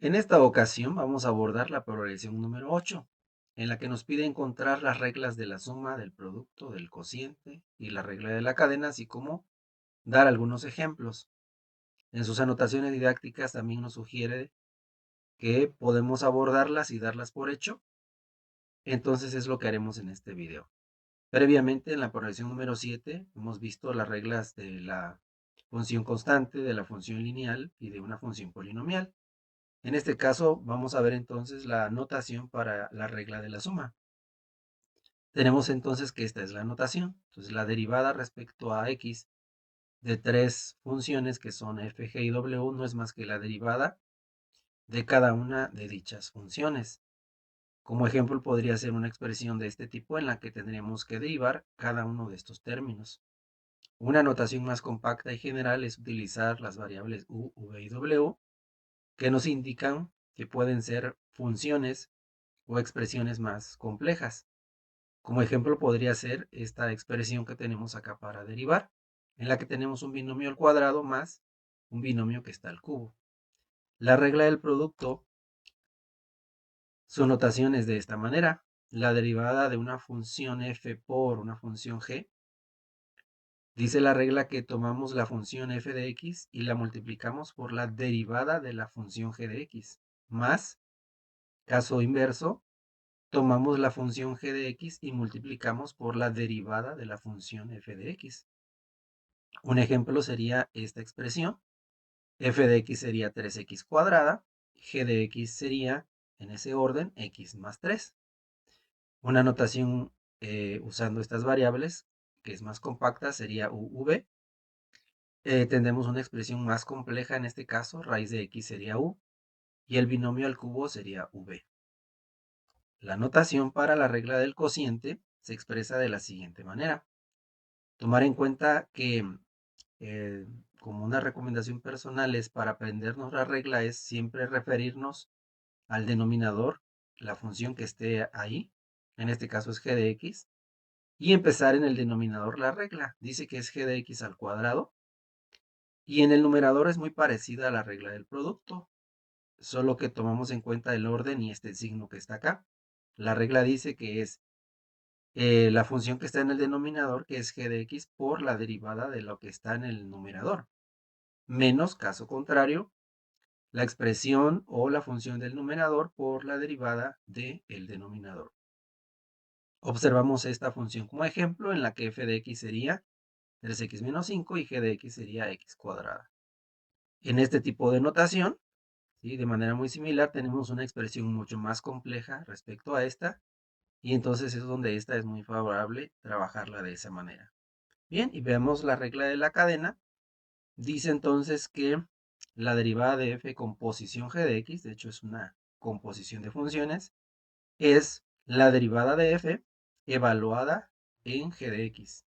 En esta ocasión vamos a abordar la progresión número 8, en la que nos pide encontrar las reglas de la suma del producto, del cociente y la regla de la cadena, así como dar algunos ejemplos. En sus anotaciones didácticas también nos sugiere que podemos abordarlas y darlas por hecho. Entonces es lo que haremos en este video. Previamente, en la progresión número 7, hemos visto las reglas de la función constante, de la función lineal y de una función polinomial. En este caso, vamos a ver entonces la notación para la regla de la suma. Tenemos entonces que esta es la notación. Entonces, la derivada respecto a x de tres funciones que son f, g y w no es más que la derivada de cada una de dichas funciones. Como ejemplo, podría ser una expresión de este tipo en la que tendríamos que derivar cada uno de estos términos. Una notación más compacta y general es utilizar las variables u, v y w, que nos indican que pueden ser funciones o expresiones más complejas. Como ejemplo podría ser esta expresión que tenemos acá para derivar, en la que tenemos un binomio al cuadrado más un binomio que está al cubo. La regla del producto, su notación es de esta manera. La derivada de una función f por una función g, dice la regla que tomamos la función f de x y la multiplicamos por la derivada de la función g de x, más, caso inverso, tomamos la función g de x y multiplicamos por la derivada de la función f de x. Un ejemplo sería esta expresión. F de x sería 3x cuadrada, g de x sería, en ese orden, x más 3. Una notación usando estas variables, que es más compacta, sería uv. Tendremos una expresión más compleja, en este caso, raíz de x sería u, y el binomio al cubo sería v. La notación para la regla del cociente se expresa de la siguiente manera. Tomar en cuenta que eh, como una recomendación personal es para aprendernos la regla es siempre referirnos al denominador, la función que esté ahí, en este caso es g de x, y empezar en el denominador la regla. Dice que es g de x al cuadrado, y en el numerador es muy parecida a la regla del producto, solo que tomamos en cuenta el orden y este signo que está acá. La regla dice que es la función que está en el denominador, que es g de x, por la derivada de lo que está en el numerador, menos, caso contrario, la expresión o la función del numerador por la derivada del denominador. Observamos esta función como ejemplo en la que f de x sería 3x menos 5 y g de x sería x cuadrada. En este tipo de notación, ¿sí?, de manera muy similar, tenemos una expresión mucho más compleja respecto a esta, y entonces es donde esta es muy favorable trabajarla de esa manera. Bien, y veamos la regla de la cadena. Dice entonces que la derivada de f composición g de x, de hecho es una composición de funciones, es la derivada de f evaluada en g de x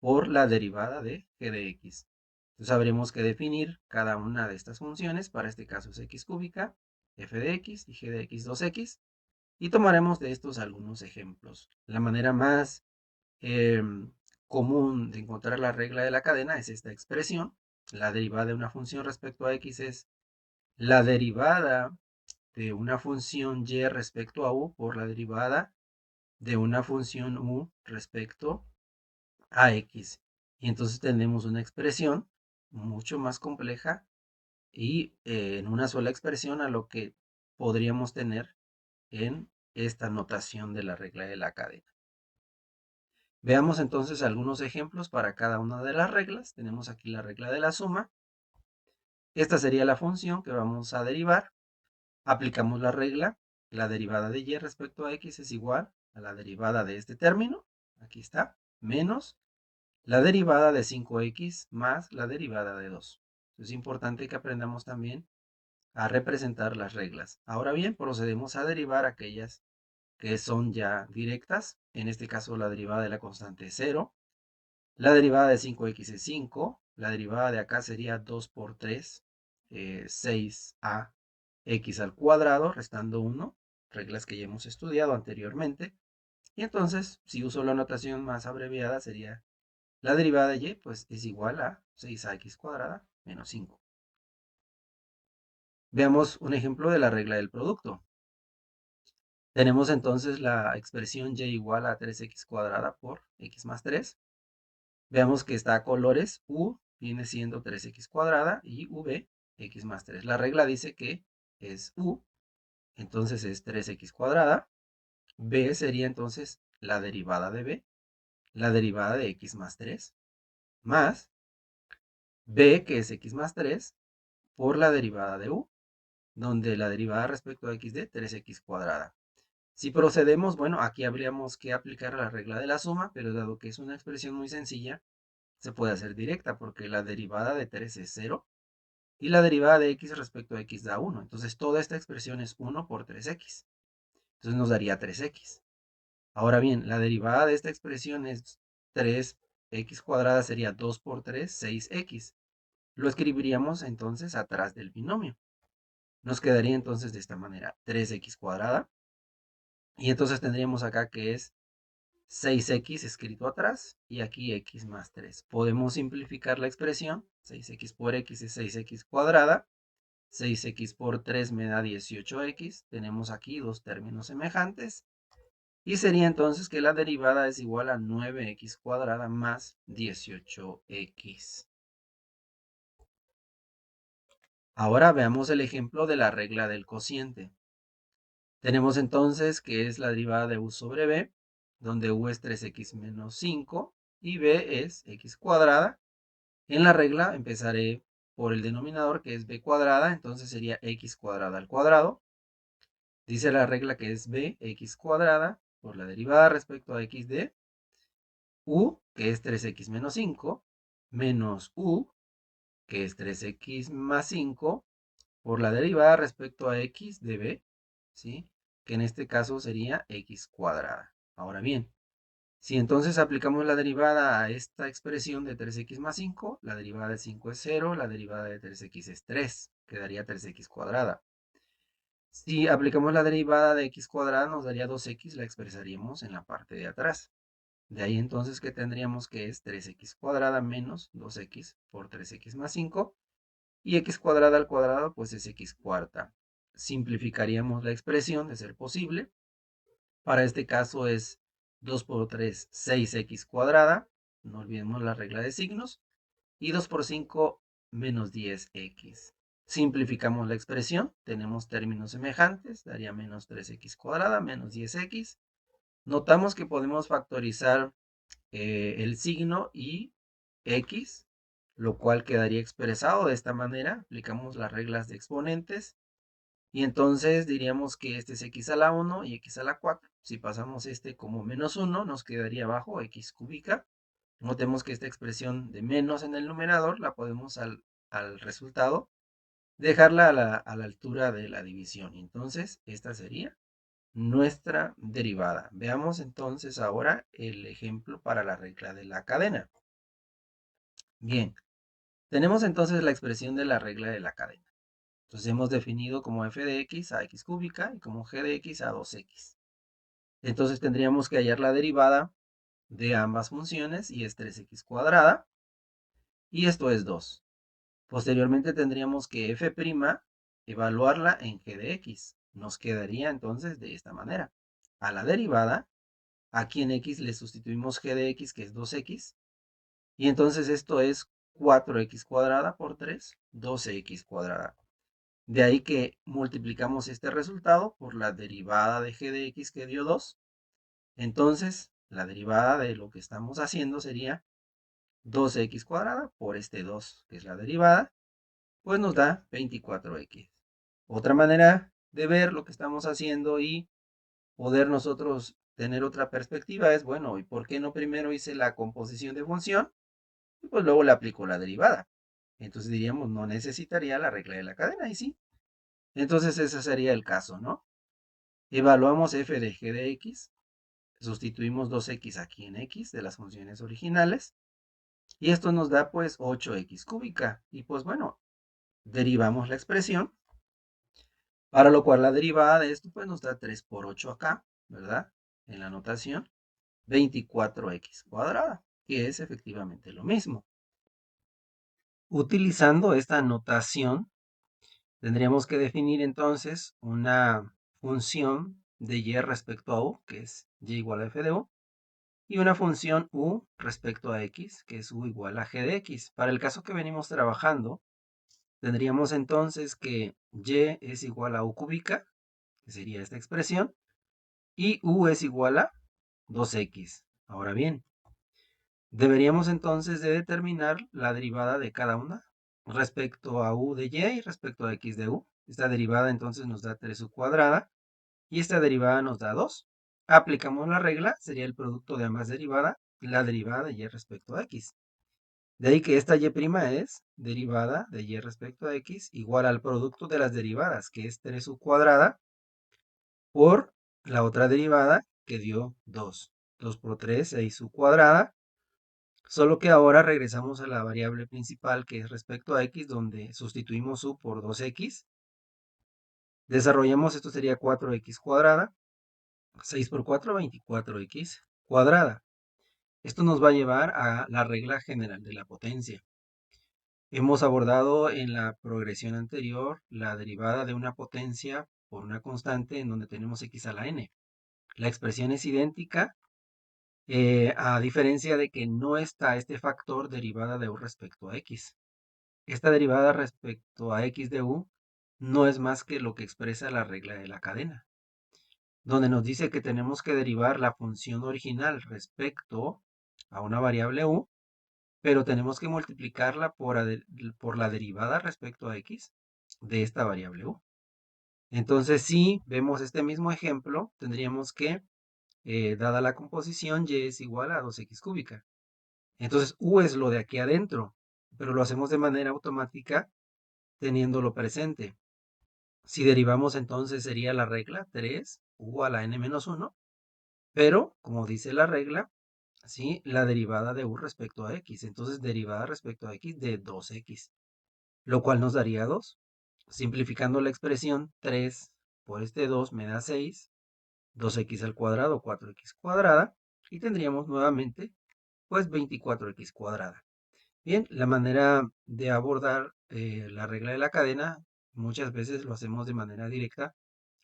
por la derivada de g de x. Entonces habremos que definir cada una de estas funciones. Para este caso es x cúbica, f de x y g de x 2x. Y tomaremos de estos algunos ejemplos. La manera más eh, común de encontrar la regla de la cadena es esta expresión. La derivada de una función respecto a x es la derivada de una función y respecto a u por la derivada de una función u respecto a x. Y entonces tenemos una expresión mucho más compleja y en una sola expresión a lo que podríamos tener en esta notación de la regla de la cadena. Veamos entonces algunos ejemplos para cada una de las reglas. Tenemos aquí la regla de la suma. Esta sería la función que vamos a derivar. Aplicamos la regla. La derivada de y respecto a x es igual a la derivada de este término. Aquí está. Menos la derivada de 5x más la derivada de 2. Es importante que aprendamos también a representar las reglas. Ahora bien, procedemos a derivar aquellas que son ya directas. En este caso, la derivada de la constante es 0. La derivada de 5x es 5. La derivada de acá sería 2 por 3, 6a x al cuadrado, restando 1. Reglas que ya hemos estudiado anteriormente. Y entonces, si uso la notación más abreviada, sería la derivada de y, pues es igual a 6ax cuadrada menos 5. Veamos un ejemplo de la regla del producto. Tenemos entonces la expresión y igual a 3x cuadrada por x más 3. Veamos que está a colores. U viene siendo 3x cuadrada y v, x más 3. La regla dice que es u, entonces es 3x cuadrada. B sería entonces la derivada de b, la derivada de x más 3, más b, que es x más 3, por la derivada de u, donde la derivada respecto a x de 3x cuadrada. Si procedemos, bueno, aquí habríamos que aplicar la regla de la suma, pero dado que es una expresión muy sencilla, se puede hacer directa, porque la derivada de 3 es 0 y la derivada de x respecto a x da 1. Entonces toda esta expresión es 1 por 3x. Entonces nos daría 3x. Ahora bien, la derivada de esta expresión es 3x cuadrada, sería 2 por 3, 6x. Lo escribiríamos entonces atrás del binomio. Nos quedaría entonces de esta manera 3x cuadrada. Y entonces tendríamos acá que es 6x escrito atrás y aquí x más 3. Podemos simplificar la expresión. 6x por x es 6x cuadrada. 6x por 3 me da 18x. Tenemos aquí dos términos semejantes. Y sería entonces que la derivada es igual a 9x cuadrada más 18x. Ahora veamos el ejemplo de la regla del cociente. Tenemos entonces que es la derivada de u sobre b, donde u es 3x menos 5 y b es x cuadrada. En la regla empezaré por el denominador, que es b cuadrada, entonces sería x cuadrada al cuadrado. Dice la regla que es b x cuadrada por la derivada respecto a x de u, que es 3x menos 5, menos u, que es 3x más 5, por la derivada respecto a x de b, ¿sí? Que en este caso sería x cuadrada. Ahora bien, si entonces aplicamos la derivada a esta expresión de 3x más 5, la derivada de 5 es 0, la derivada de 3x es 3, quedaría 3x cuadrada. Si aplicamos la derivada de x cuadrada, nos daría 2x, la expresaríamos en la parte de atrás. De ahí entonces que tendríamos que es 3x cuadrada menos 2x por 3x más 5. Y x cuadrada al cuadrado pues es x cuarta. Simplificaríamos la expresión de ser posible. Para este caso es 2 por 3, 6x cuadrada. No olvidemos la regla de signos. Y 2 por 5, menos 10x. Simplificamos la expresión. Tenemos términos semejantes. Daría menos 3x cuadrada menos 10x. Notamos que podemos factorizar el signo y x, lo cual quedaría expresado de esta manera. Aplicamos las reglas de exponentes y entonces diríamos que este es x a la 1 y x a la 4. Si pasamos este como menos 1, nos quedaría abajo x cúbica. Notemos que esta expresión de menos en el numerador la podemos al resultado dejarla a la altura de la división. Entonces, esta sería nuestra derivada. Veamos entonces ahora el ejemplo para la regla de la cadena. Bien, tenemos entonces la expresión de la regla de la cadena. Entonces hemos definido como f de x a x cúbica y como g de x a 2x. Entonces tendríamos que hallar la derivada de ambas funciones y es 3x cuadrada y esto es 2. Posteriormente tendríamos que f' evaluarla en g de x. Nos quedaría entonces de esta manera. A la derivada, aquí en x le sustituimos g de x, que es 2x, y entonces esto es 4x cuadrada por 3, 12x cuadrada. De ahí que multiplicamos este resultado por la derivada de g de x, que dio 2. Entonces, la derivada de lo que estamos haciendo sería 12x cuadrada por este 2, que es la derivada, pues nos da 24x. Otra manera de ver lo que estamos haciendo y poder nosotros tener otra perspectiva es, bueno, ¿y por qué no primero hice la composición de función? Y pues luego le aplico la derivada. Entonces diríamos, no necesitaría la regla de la cadena, y sí. Entonces ese sería el caso, ¿no? Evaluamos f de g de x, sustituimos 2x aquí en x de las funciones originales, y esto nos da pues 8x cúbica. Y pues bueno, derivamos la expresión, para lo cual la derivada de esto pues nos da 3 por 8 acá, ¿verdad? En la notación, 24x cuadrada, que es efectivamente lo mismo. Utilizando esta notación, Tendríamos que definir entonces una función de y respecto a u, que es y igual a f de u, y una función u respecto a x, que es u igual a g de x. Para el caso que venimos trabajando, tendríamos entonces que y es igual a u cúbica, que sería esta expresión, y u es igual a 2x. Ahora bien, deberíamos entonces de determinar la derivada de cada una respecto a u de y respecto a x de u. Esta derivada entonces nos da 3u cuadrada y esta derivada nos da 2. Aplicamos la regla, sería el producto de ambas derivadas, la derivada de y respecto a x. De ahí que esta y' es derivada de y respecto a x igual al producto de las derivadas, que es 3u cuadrada, por la otra derivada que dio 2. 2 por 3, 6u cuadrada. Solo que ahora regresamos a la variable principal que es respecto a x, donde sustituimos u por 2x. Desarrollamos, esto sería 4x cuadrada. 6 por 4, 24x cuadrada. Esto nos va a llevar a la regla general de la potencia. Hemos abordado en la progresión anterior la derivada de una potencia por una constante en donde tenemos x a la n. La expresión es idéntica, a diferencia de que no está este factor derivada de u respecto a x. Esta derivada respecto a x de u no es más que lo que expresa la regla de la cadena, donde nos dice que tenemos que derivar la función original respecto a una variable u, pero tenemos que multiplicarla por la derivada respecto a x de esta variable u. Entonces, si vemos este mismo ejemplo, tendríamos que, dada la composición, y es igual a 2x cúbica. Entonces, u es lo de aquí adentro, pero lo hacemos de manera automática teniéndolo presente. Si derivamos, entonces sería la regla 3u a la n menos 1, pero, como dice la regla, ¿sí? La derivada de u respecto a x. Entonces, derivada respecto a x de 2x, lo cual nos daría 2. Simplificando la expresión, 3 por este 2 me da 6, 2x al cuadrado, 4x cuadrada, y tendríamos nuevamente, pues, 24x cuadrada. Bien, la manera de abordar la regla de la cadena, muchas veces lo hacemos de manera directa,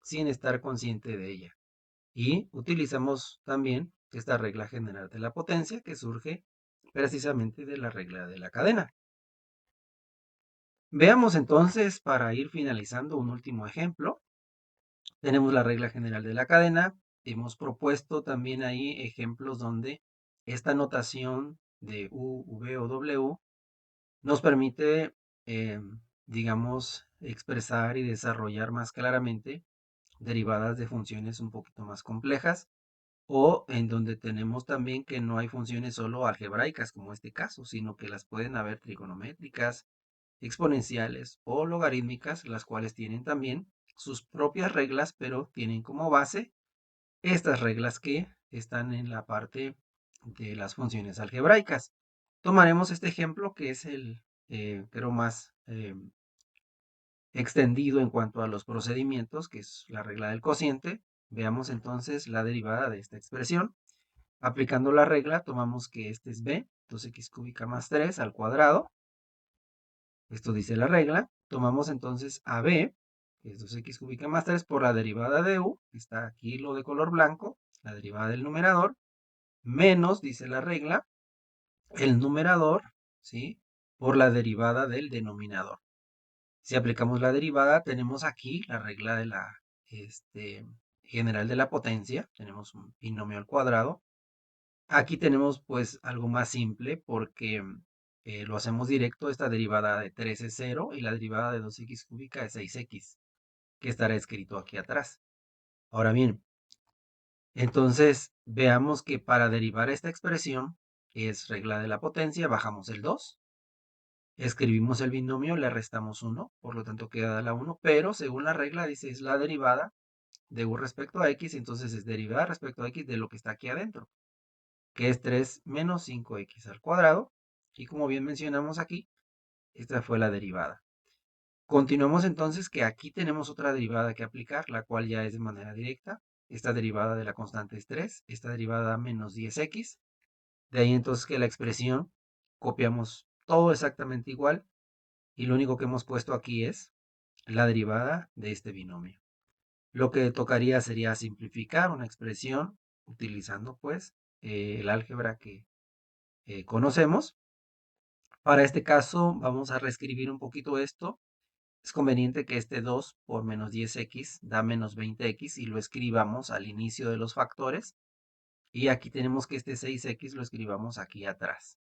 sin estar consciente de ella. Y utilizamos también esta regla general de la potencia que surge precisamente de la regla de la cadena. Veamos entonces, para ir finalizando, un último ejemplo. Tenemos la regla general de la cadena. Hemos propuesto también ahí ejemplos donde esta notación de U, V o W nos permite, digamos, expresar y desarrollar más claramente derivadas de funciones un poquito más complejas, o en donde tenemos también que no hay funciones solo algebraicas como este caso, sino que las pueden haber trigonométricas, exponenciales o logarítmicas, las cuales tienen también sus propias reglas, pero tienen como base estas reglas que están en la parte de las funciones algebraicas. Tomaremos este ejemplo que es el, creo, más extendido en cuanto a los procedimientos, que es la regla del cociente. Veamos entonces la derivada de esta expresión. Aplicando la regla, tomamos que este es b, 2x cúbica más 3 al cuadrado. Esto dice la regla. Tomamos entonces a b, que es 2x cúbica más 3, por la derivada de u, que está aquí lo de color blanco, la derivada del numerador, menos, dice la regla, el numerador, ¿sí? Por la derivada del denominador. Si aplicamos la derivada, tenemos aquí la regla de la general de la potencia. Tenemos un binomio al cuadrado. Aquí tenemos pues algo más simple porque lo hacemos directo. Esta derivada de 3 es 0 y la derivada de 2x cúbica es 6x, que estará escrito aquí atrás. Ahora bien, entonces veamos que para derivar esta expresión, que es regla de la potencia, bajamos el 2. Escribimos el binomio, le restamos 1, por lo tanto queda la 1, pero según la regla dice es la derivada de u respecto a x, entonces es derivada respecto a x de lo que está aquí adentro, que es 3 menos 5x al cuadrado, y como bien mencionamos aquí, esta fue la derivada. Continuamos entonces que aquí tenemos otra derivada que aplicar, la cual ya es de manera directa. Esta derivada de la constante es 3, esta derivada menos 10x, de ahí entonces que la expresión copiamos todo exactamente igual, y lo único que hemos puesto aquí es la derivada de este binomio. Lo que tocaría sería simplificar una expresión utilizando pues el álgebra que conocemos. Para este caso vamos a reescribir un poquito esto. Es conveniente que este 2 por menos 10x da menos 20x y lo escribamos al inicio de los factores. Y aquí tenemos que este 6x lo escribamos aquí atrás.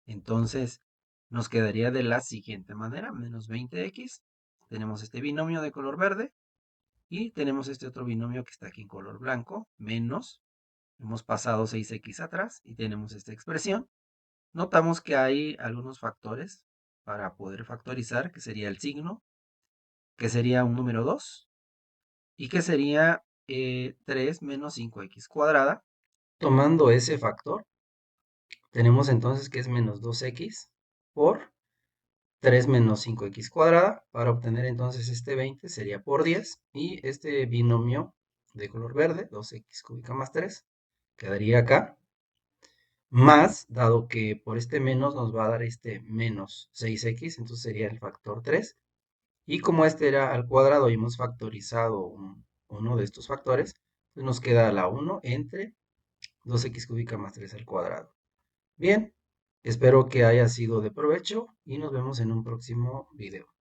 Entonces nos quedaría de la siguiente manera, menos 20x. Tenemos este binomio de color verde y tenemos este otro binomio que está aquí en color blanco, menos. Hemos pasado 6x atrás y tenemos esta expresión. Notamos que hay algunos factores para poder factorizar, que sería el signo, que sería un número 2 y que sería 3 menos 5x cuadrada. Tomando ese factor, tenemos entonces que es menos 2x por 3 menos 5x cuadrada. Para obtener entonces este 20 sería por 10 y este binomio de color verde, 2x cúbica más 3, quedaría acá. Más, dado que por este menos nos va a dar este menos 6x, entonces sería el factor 3. Y como este era al cuadrado y hemos factorizado uno de estos factores, pues nos queda la 1 entre 2x cúbica más 3 al cuadrado. Bien, espero que haya sido de provecho y nos vemos en un próximo video.